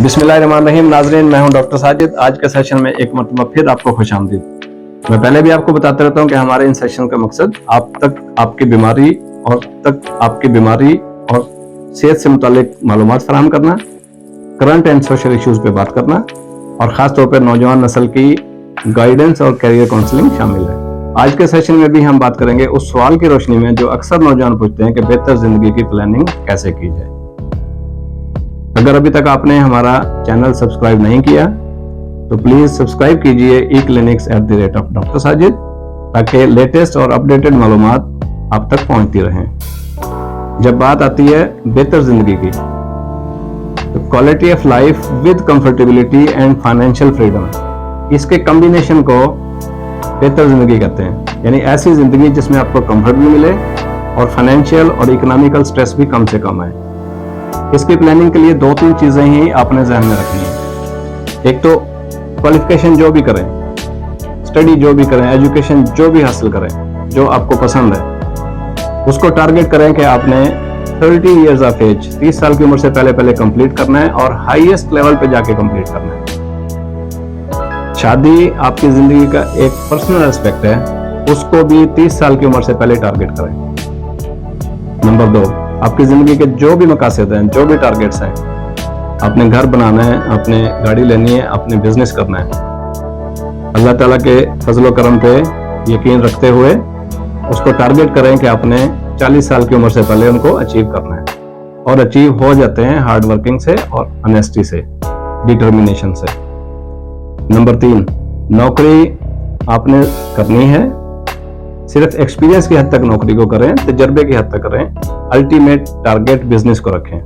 बिस्मिल्लाहिर्रहमानिर्रहीम। नाज़रीन, मैं हूं डॉक्टर साजिद। आज के सेशन में एक मरतबा फिर आपको खुशामदीद। मैं पहले भी आपको बताते रहता हूं कि हमारे इन सेशन का मकसद आप तक आपकी बीमारी और सेहत से मुतालिक मालूमात फराहम करना, करंट एंड सोशल इश्यूज पे बात करना और ख़ास तौर पर नौजवान नस्ल की गाइडेंस और करियर काउंसलिंग शामिल है। आज के सेशन में भी हम बात करेंगे उस सवाल की रोशनी में जो अक्सर नौजवान पूछते हैं कि बेहतर जिंदगी की प्लानिंग कैसे की जाए। अगर अभी तक आपने हमारा चैनल सब्सक्राइब नहीं किया तो प्लीज सब्सक्राइब कीजिए @Dr. साजिद, ताकि लेटेस्ट और अपडेटेड मालूमात आप तक पहुंचती रहें। जब बात आती है बेहतर जिंदगी की, तो quality of life with comfortability and financial freedom, इसके कॉम्बिनेशन को बेहतर जिंदगी कहते हैं। यानी ऐसी जिंदगी जिसमें आपको कंफर्ट भी मिले और फाइनेंशियल और इकोनॉमिकल स्ट्रेस भी कम से कम आए। इसकी प्लानिंग के लिए 2-3 चीजें ही आपने ध्यान में रखनी है। एक तो क्वालिफिकेशन जो भी करें, स्टडी जो भी करें, एजुकेशन जो भी हासिल करें, जो आपको पसंद है, उसको टारगेट करें कि आपने 30 इयर्स ऑफ एज, 30 साल की उम्र से पहले कंप्लीट करना है और हाईएस्ट लेवल पे जाके कंप्लीट करना है। शादी आपकी जिंदगी का एक पर्सनल एस्पेक्ट है, उसको भी 30 साल की उम्र से पहले टारगेट करें। नंबर 2, आपकी जिंदगी के जो भी मकासद हैं, जो भी टारगेट्स हैं, आपने घर बनाना है, आपने गाड़ी लेनी है, आपने बिजनेस करना है, अल्लाह ताला के फजलो करम पे यकीन रखते हुए उसको टारगेट करें कि आपने 40 साल की उम्र से पहले उनको अचीव करना है। और अचीव हो जाते हैं हार्ड वर्किंग से और ऑनेस्टी से, डिटर्मिनेशन से। नंबर 3, नौकरी आपने करनी है, सिर्फ एक्सपीरियंस की हद तक नौकरी को करें, तजर्बे की हद तक करें। अल्टीमेट टारगेट बिजनेस को रखें।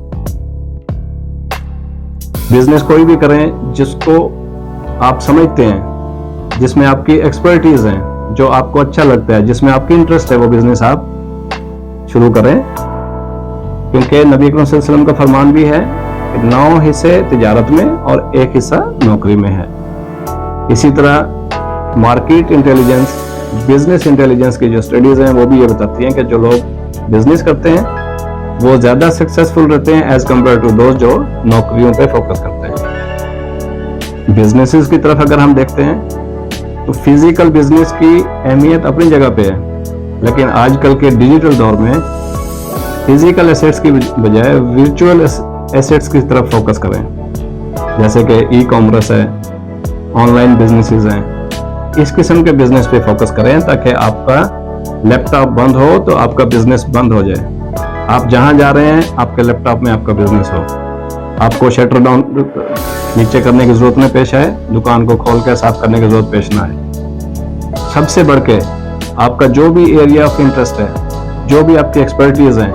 बिजनेस कोई भी करें जिसको आप समझते हैं, जिसमें आपकी एक्सपर्टीज है, जो आपको अच्छा लगता है, जिसमें आपकी इंटरेस्ट है, वो बिजनेस आप शुरू करें। क्योंकि नबी अकरम सल्लल्लाहु अलैहि वसल्लम का फरमान भी है कि 9 हिस्से तिजारत में और 1 हिस्सा नौकरी में है। इसी तरह मार्केट इंटेलिजेंस, बिजनेस इंटेलिजेंस की जो स्टडीज हैं वो भी ये बताती हैं कि जो लोग बिजनेस करते हैं वो ज्यादा सक्सेसफुल रहते हैं एज कंपेयर टू दोस्त जो नौकरियों पे फोकस करते हैं। बिजनेसेस की तरफ अगर हम देखते हैं तो फिजिकल बिजनेस की अहमियत अपनी जगह पे है, लेकिन आजकल के डिजिटल दौर में फिजिकल एसेट्स की बजाय वर्चुअल एसेट्स की तरफ फोकस करें। जैसे कि ई कॉमर्स है, ऑनलाइन बिजनेसेस हैं, इस किस्म के बिजनेस पे फोकस करें ताकि आपका लैपटॉप बंद हो तो आपका बिजनेस बंद हो जाए। आप जहां जा रहे हैं आपके लैपटॉप में आपका बिजनेस हो। आपको शटर डाउन नीचे करने की जरूरत न पेश आए, दुकान को खोल कर साफ करने की जरूरत पेश ना आए। सबसे बढ़ के आपका जो भी एरिया ऑफ इंटरेस्ट है, जो भी आपकी एक्सपर्टीज है,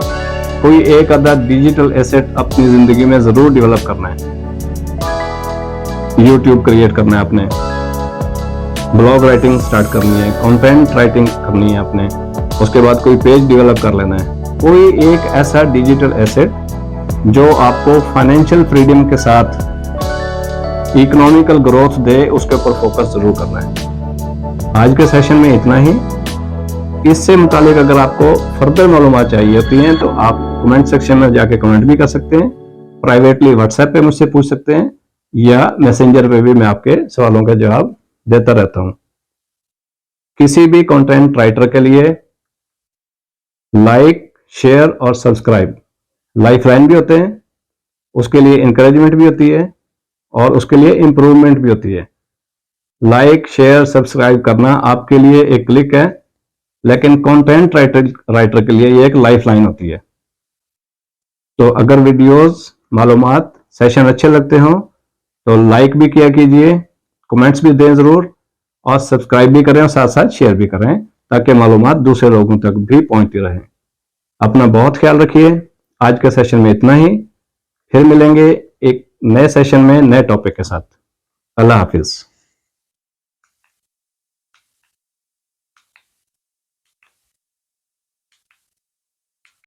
कोई एक आधा डिजिटल एसेट अपनी जिंदगी में जरूर डेवलप करना है। यूट्यूब क्रिएट करना है आपने, ब्लॉग राइटिंग स्टार्ट करनी है, कंटेंट राइटिंग करनी है आपने, उसके बाद कोई पेज डेवलप कर लेना है। कोई एक ऐसा डिजिटल एसेट जो आपको फाइनेंशियल फ्रीडम के साथ इकोनॉमिकल ग्रोथ दे, उसके ऊपर फोकस जरूर करना है। आज के सेशन में इतना ही। इससे मुतालिक अगर आपको फर्दर मालूमात चाहिए होती हैं तो आप कमेंट सेक्शन में जाके कमेंट भी कर सकते हैं, प्राइवेटली व्हाट्सएप पे मुझसे पूछ सकते हैं, या मैसेंजर पे भी मैं आपके सवालों का जवाब देता रहता हूं। किसी भी कंटेंट राइटर के लिए लाइक, शेयर और सब्सक्राइब लाइफलाइन भी होते हैं, उसके लिए इंकरेजमेंट भी होती है और उसके लिए इंप्रूवमेंट भी होती है। लाइक, शेयर, सब्सक्राइब करना आपके लिए एक क्लिक है, लेकिन कंटेंट राइटर के लिए ये एक लाइफलाइन होती है। तो अगर वीडियोस, मालूमात, सेशन अच्छे लगते हो तो लाइक भी किया कीजिए, कमेंट्स भी दें जरूर, और सब्सक्राइब भी करें और साथ साथ शेयर भी करें, ताकि मालूमात दूसरे लोगों तक भी पहुंचती रहे। अपना बहुत ख्याल रखिए। आज के सेशन में इतना ही, फिर मिलेंगे एक नए सेशन में नए टॉपिक के साथ। अल्लाह हाफिज।